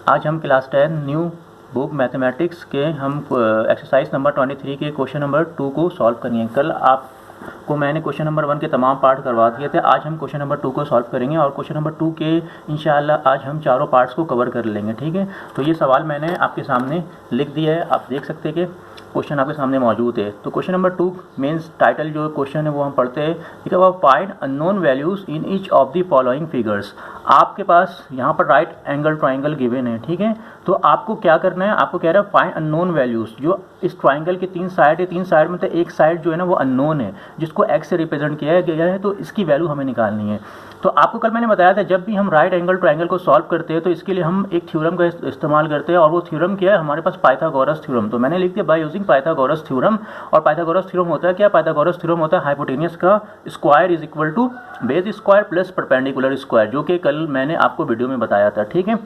आज हम class 10 new book mathematics के हम एक्सरसाइज नंबर 23 के क्वेश्चन नंबर 2 को सॉल्व करेंगे। कल आपको मैंने क्वेश्चन नंबर 1 के तमाम पार्ट करवा दिए थे। आज हम क्वेश्चन नंबर 2 को सॉल्व करेंगे और क्वेश्चन नंबर 2 के इंशाअल्लाह आज हम चारों पार्ट्स को कवर कर लेंगे। ठीक है, तो ये सवाल मैंने आपके सामने लिख दिया है, आप देख सकते हैं कि क्वेश्चन आपके सामने मौजूद है। तो क्वेश्चन नंबर 2 मीन्स टाइटल जो क्वेश्चन है वो हम पढ़ते हैं। ठीक है, find unknown values in each of the following figures. आपके पास यहाँ पर राइट एंगल ट्राइंगल गिवन है। ठीक है, तो आपको क्या करना है, आपको कह रहा है फाइंड अननोन वैल्यूज। जो इस ट्राइंगल की 3 साइड है, 3 साइड में तो एक साइड जो है ना वो अननोन है, जिसको एक्स से रिप्रेजेंट किया गया है, तो इसकी वैल्यू हमें निकालनी है। तो आपको कल मैंने बताया था जब भी हम राइट एंगल ट्राइंगल को सॉल्व करते हैं तो इसके लिए हम एक थ्योरम का इस्तेमाल करते हैं, और वो थ्योरम क्या है हमारे पास, पाइथागोरस थ्योरम। तो मैंने लिख दिया बाय यूजिंग पाइथागोरस थ्योरम। और पाइथागोरस थ्योरम होता है क्या, पाइथागोरस थ्योरम होता है हाइपोटेनियस का square is equal to base square plus perpendicular square, जो कि कल मैंने आपको वीडियो में बताया था। ठीक है,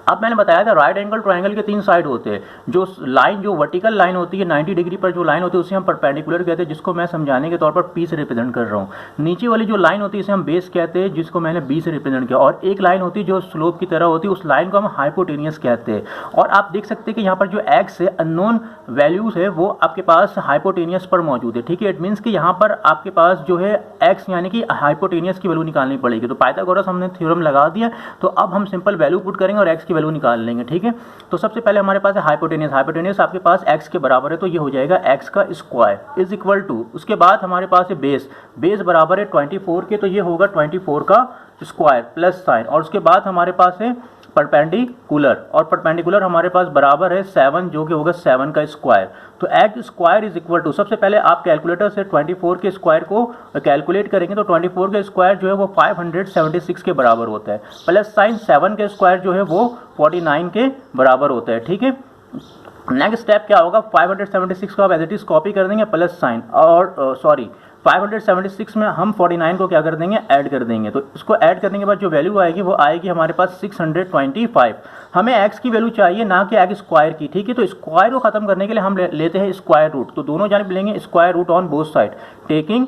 अब मैंने बताया था राइट एंगल ट्राइंगल के 3 साइड होते हैं। जो लाइन, जो वर्टिकल लाइन होती है 90 डिग्री पर जो लाइन होती है उसे हम परपेंडिकुलर कहते हैं, जिसको मैं समझाने के तौर पर पी से रिप्रेजेंट कर रहा हूँ। नीचे वाली जो लाइन होती है इसे हम बेस कहते हैं, जिसको मैंने बी से रिप्रेजेंट किया। और एक लाइन होती है जो स्लोप की तरह होती है, उस लाइन को हम हाइपोटेनियस कहते हैं। और आप देख सकते हैं कि यहाँ पर जो एक्स है, अननोन वैल्यूज है, वो आपके पास हाइपोटेनियस पर मौजूद है। ठीक है, इट मीन्स कि यहाँ पर आपके पास जो है एक्स यानी कि हाइपोटेनियस की वैल्यू निकालनी पड़ेगी। तो पाइथागोरस हमने थ्योरम लगा दिया, तो अब हम सिंपल वैल्यू पुट करेंगे और एक्स की वैल्यू निकाल लेंगे। ठीक है, तो सबसे पहले हमारे पास है हाइपोटेनियस। हाइपोटेनियस आपके पास x के बराबर है, तो ये हो जाएगा x का स्क्वायर इज इक्वल टू, उसके बाद हमारे पास है बेस। बेस बराबर है 24 के, तो ये होगा 24 का स्क्वायर प्लस साइन। और उसके बाद हमारे पास है परपेंडिकुलर, और परपेंडिकुलर हमारे पास बराबर है 7, जो कि होगा 7 का स्क्वायर। तो X square is equal to, सबसे पहले आप कैलकुलेटर से 24 के स्क्वायर को कैलकुलेट करेंगे तो 24 का स्क्वायर जो है वो 576 के बराबर होता है, प्लस साइन 7 के स्क्वायर जो है वो 49 के बराबर होता है। ठीक है, नेक्स्ट स्टेप क्या होगा, 576 को आप एज इट इज कॉपी कर देंगे, प्लस साइन और 576 में हम 49 को क्या कर देंगे, ऐड कर देंगे। तो इसको ऐड करने के बाद जो वैल्यू आएगी वो आएगी हमारे पास 625। हमें x की वैल्यू चाहिए, ना कि x स्क्वायर की। ठीक है, तो स्क्वायर को खत्म करने के लिए हम लेते हैं स्क्वायर रूट। तो दोनों जानिब लेंगे square root on both side, taking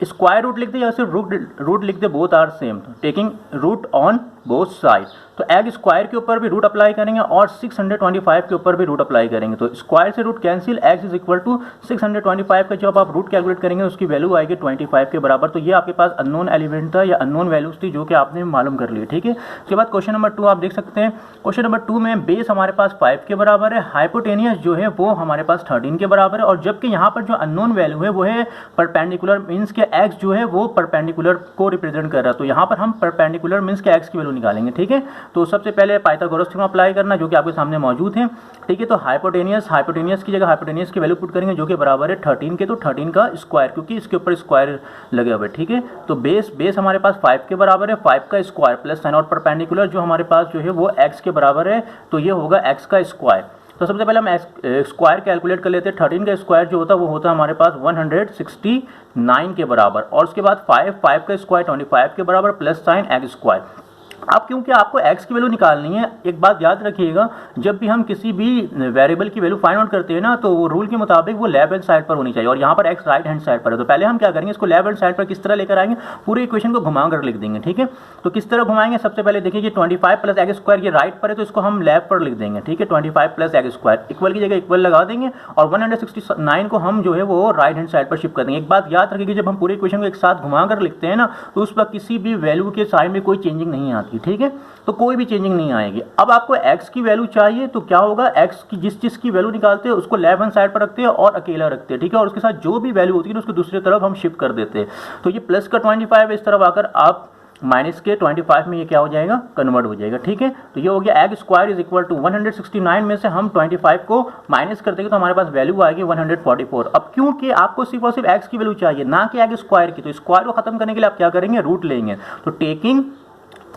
square root लिख दे या सिर्फ रूट लिख दे, both are same, taking root on both side. तो एग स्क्वायर के ऊपर भी रूट अप्लाई करेंगे और 625 के ऊपर भी रूट अप्लाई करेंगे। तो स्क्वायर से root cancel, X is equal to 625 का जब आप रूट कैलकुलेट करेंगे उसकी वैल्यू आएगी 25 के बराबर। तो ये आपके पास अननोन एलिमेंट था या अननोन वैल्यूज थी, जो कि आपने मालूम कर ली। ठीक है, उसके बाद क्वेश्चन नंबर 2 आप देख सकते हैं। क्वेश्चन नंबर 2 में बेस हमारे पास 5 के बराबर है, हाइपोटेनियस जो है वो हमारे पास 13 के बराबर है, और जबकि यहाँ पर जो अननोन वैल्यू है वो है परपेंडिकुलर, मीन्स के एक्स जो है वो परपेंडिकुलर को रिप्रेजेंट कर रहा है। तो यहाँ पर हम परपेंडिकुलर मीन्स के एक्स की वैल्यू निकालेंगे। ठीक है, तो सबसे पहले पाइथागोरस थ्योरम अप्लाई करना, जो कि आपके सामने मौजूद है। ठीक है, तो हाइपोटेनियस की जगह हाइपोटेनियस की वैल्यू पुट करेंगे, जो कि बराबर है 13 के, तो 13 का स्क्वायर, क्योंकि इसके ऊपर स्क्वायर लगे हुए। ठीक है, तो बेस हमारे पास 5 के बराबर है, 5 का स्क्वायर प्लस साइन, और परपेंडिकुलर जो हमारे पास जो है वो x के बराबर है, तो ये होगा x का स्क्वायर। तो सबसे पहले हम स्क्वायर कैलकुलेट कर लेते हैं। 13 का स्क्वायर जो होता है वो होता है हमारे पास 169 के बराबर, और उसके बाद 5 का स्क्वायर 25 के बराबर प्लस साइन एक्स स्क्वायर। अब क्योंकि आपको x की वैल्यू निकालनी है, एक बात याद रखिएगा, जब भी हम किसी भी वेरिएबल की वैल्यू फाइंड आउट करते हैं ना, तो वो रूल के मुताबिक वो लेफ्ट हैंड साइड पर होनी चाहिए, और यहाँ पर x राइट हैंड साइड पर है। तो पहले हम क्या करेंगे, इसको लेफ्ट हैंड साइड पर किस तरह लेकर आएंगे, पूरे इक्वेशन को घुमा कर लिख देंगे। ठीक है, तो किस तरह घुमाएंगे, सबसे पहले देखिए कि 25 प्लस एक्स स्क्वायर ये राइट पर है, तो इसको हम लेफ्ट पर लिख देंगे। ठीक है, 25 प्लस एक्स स्क्वायर इक्वल की जगह इक्वल लगा देंगे, और 169 को हम जो है वो राइट हैंड साइड पर शिफ्ट कर देंगे। एक बात याद रखिए, जब हम पूरे इक्वेशन को एक साथ घुमा कर लिखते हैं ना, तो उस पर किसी भी वैल्यू के साइड में कोई चेंजिंग नहीं आती। ठीक है, तो कोई भी चेंजिंग नहीं आएगी। अब आपको x की वैल्यू चाहिए, तो क्या होगा, x की जिस चीज की वैल्यू निकालते हैं उसको लेफ्ट हैंड साइड पर रखते हैं और अकेला रखते हैं। ठीक है, और उसके साथ जो भी वैल्यू होती है उसको दूसरी तरफ हम शिफ्ट कर देते हैं। तो ये प्लस का 25 इस तरफ आकर आप माइनस के 25 में ये क्या हो जाएगा, कन्वर्ट हो जाएगा। ठीक है, तो ये हो गया X square is equal to 169 में से हम 25 को माइनस कर देंगे तो हमारे पास वैल्यू आएगी 144। अब क्योंकि आपको सिर्फ और सिर्फ एक्स की वैल्यू चाहिए, ना कि एक्स स्क्वायर की, तो स्क्वायर को खत्म करने के लिए आप क्या करेंगे, रूट लेंगे। तो taking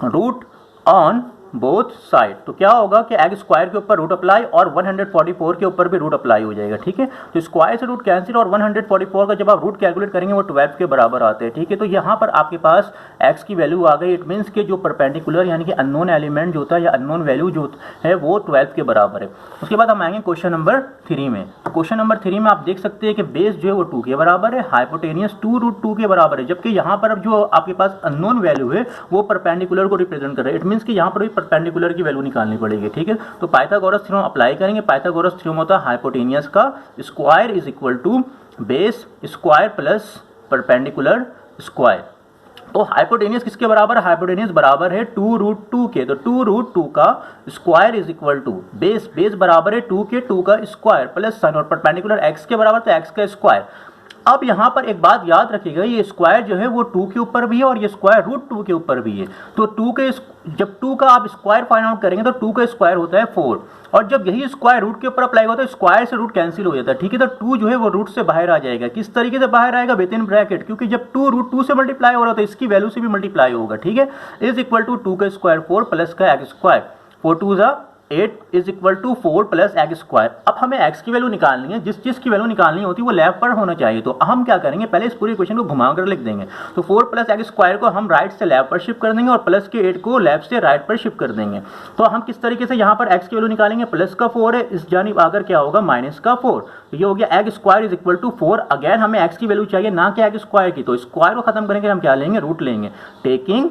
root on both side, तो क्या होगा कि एक्स स्क्वायर के ऊपर रूट अप्लाई और 144 के ऊपर भी रूट अप्लाई हो जाएगा। ठीक है, तो स्क्वायर से रूट कैंसिल, और 144 का जब आप रूट कैलकुलेट करेंगे वो 12 के बराबर आते हैं। ठीक है, तो यहाँ पर आपके पास एक्स की वैल्यू आ गई। इट मीन्स के जो परपेंडिकुलर यानी कि अननोन एलिमेंट जो होता है या अननोन वैल्यू जो है वो 12 के बराबर है। उसके बाद हम आएंगे क्वेश्चन नंबर 3 में। तो क्वेश्चन नंबर 3 में आप देख सकते हैं कि बेस जो है वो 2 के बराबर है, हाइपोटेनियस 2√2 के बराबर है, जबकि यहाँ पर अब जो आपके पास अननोन वैल्यू है वो परपेंडिकुलर को रिप्रेजेंट कर रहा है। इट मीन्स कि यहाँ पर भी परपेंडिकुलर की वैल्यू निकालनी पड़ेगी, ठीक है। तो पाइथागोरस थ्योरम अप्लाई करेंगे। पाइथागोरस थ्योरम होता है हाइपोटेनियस का square is equal to base square plus perpendicular square. तो हाइपोटेनियस किसके बराबर है? हाइपोटेनियस बराबर है 2√2 के। तो 2√2 का square is equal to base बराबर है 2 के, 2 का स्क्वायर प्लस साइन, और परपेंडिकुलर x के बराबर तो x का स्क्वायर। अब यहाँ पर एक बात याद रखिएगा, ये स्क्वायर जो है वो 2 के ऊपर भी है और ये स्क्वायर √2 के ऊपर भी है। तो 2 के जब 2 का आप स्क्वायर फाइंड आउट करेंगे तो 2 का स्क्वायर होता है 4, और जब यही स्क्वायर रूट के ऊपर अप्लाई होता है स्क्वायर से रूट कैंसिल हो जाता है, ठीक है। तो 2 जो है वो रूट से बाहर आ जाएगा। किस तरीके से बाहर आएगा? विद इन ब्रैकेट, क्योंकि जब 2√2 से मल्टीप्लाई हो रहा है तो इसकी वैल्यू से भी मल्टीप्लाई होगा, ठीक है। इज इक्वल टू 2 का स्क्वायर 4 प्लस का X square, 4 2 8 is equal to 4 plus X square. अब हमें एक्स की वैल्यू निकालनी है, जिस चीज की वैल्यू निकालनी होती है वो लेफ्ट पर होना चाहिए। तो हम क्या करेंगे, पहले इस पूरी इक्वेशन को घुमाकर लिख देंगे। तो 4 प्लस एक्स स्क्वायर को हम राइट से लेफ्ट पर शिफ्ट कर देंगे और प्लस के 8 को लेफ्ट से राइट पर शिफ्ट कर देंगे। तो हम किस तरीके से यहाँ पर एक्स की वैल्यू निकालेंगे? प्लस का 4 है, इस जानिब आकर क्या होगा? माइनस का 4। तो ये हो गया X square is equal to 4। Again हमें एक्स की वैल्यू चाहिए, ना कि एक्स स्क्वायर की। तो स्क्वायर को खत्म करेंगे, हम क्या लेंगे? रूट लेंगे, taking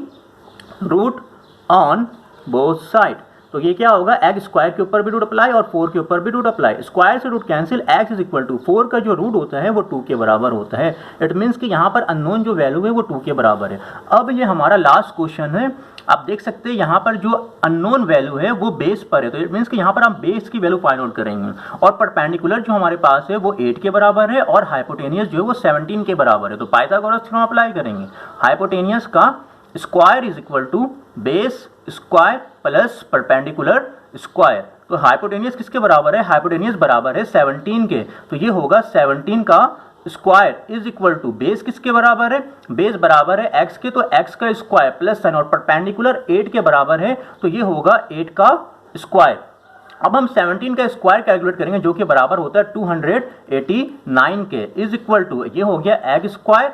root on both side. तो ये क्या होगा? एक्स स्क्वायर के ऊपर भी रूट अप्लाई और 4 के ऊपर भी रूट अप्लाई, स्क्वायर से root cancel, X is equal to 4 का जो रूट होता है वो 2 के बराबर होता है। इट मीन्स कि यहाँ पर अननोन जो वैल्यू है वो 2 के बराबर है। अब ये हमारा लास्ट क्वेश्चन है। आप देख सकते हैं यहाँ पर जो अननोन वैल्यू है वो बेस पर है, तो इट मीन्स कि यहाँ पर हम बेस की वैल्यू फाइंड आउट करेंगे। और परपेंडिकुलर जो हमारे पास है वो 8 के बराबर है और हाइपोटेनियस जो है वो 17 के बराबर है। तो पाइथागोरस थ्योरम अप्लाई करेंगे। हाइपोटेनियस का square is equal to base square plus perpendicular square. तो हाइपोटेनियस किसके बराबर है? हाइपोटेनियस बराबर है 17 के। तो ये होगा 17 का square is equal to base किसके बराबर है? बेस बराबर है x के, तो x का स्क्वायर प्लस साइन, और परपेंडिकुलर 8 के बराबर है, तो ये होगा 8 का स्क्वायर। अब हम 17 का स्क्वायर कैलकुलेट करेंगे जो कि बराबर होता है 289 के, इज इक्वल टू ये हो गया एक्स स्क्वायर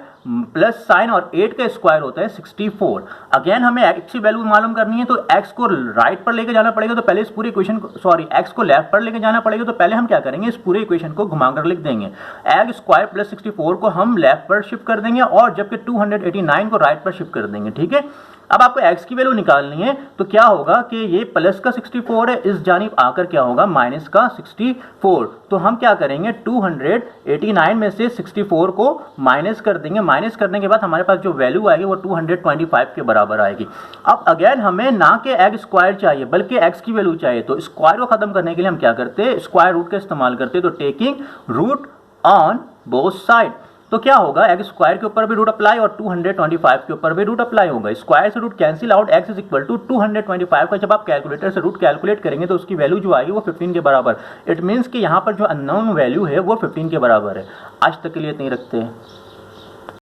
प्लस साइन, और 8 का स्क्वायर होता है 64। अगेन हमें एक्स की वैल्यू मालूम करनी है, तो एक्स को राइट पर लेके जाना पड़ेगा। तो पहले इस पूरी इक्वेशन को, सॉरी, एक्स को लेफ्ट पर लेके जाना पड़ेगा। तो पहले हम क्या करेंगे? इस पूरे इक्वेशन को घुमाकर लिख देंगे। एक्स स्क्वायर प्लस 64 को हम लेफ्ट पर शिफ्ट कर देंगे और जबकि 289 को राइट पर शिफ्ट कर देंगे, ठीक है। अब आपको x की वैल्यू निकालनी है, तो क्या होगा कि ये प्लस का 64 है, इस जानिब आकर क्या होगा? माइनस का 64। तो हम क्या करेंगे? 289 में से 64 को माइनस कर देंगे। माइनस करने के बाद हमारे पास जो वैल्यू आएगी वो 225 के बराबर आएगी। अब अगेन हमें ना कि एक्स स्क्वायर चाहिए बल्कि एक्स की वैल्यू चाहिए। तो स्क्वायर को खत्म करने के लिए हम क्या करते हैं? स्क्वायर रूट का इस्तेमाल करते हैं। तो taking root on both side, तो क्या होगा? एक्स स्क्वायर के ऊपर भी रूट अप्लाई और 225 के ऊपर भी रूट अप्लाई होगा। स्क्वायर से root cancel out, X is equal to 225 का जब आप कैलकुलेटर से रूट कैलकुलेट करेंगे तो उसकी वैल्यू जो आएगी वो 15 के बराबर। इट मीन्स कि यहाँ पर जो अननोन वैल्यू है वो 15 के बराबर है। आज तक के लिए इतनी रखते हैं।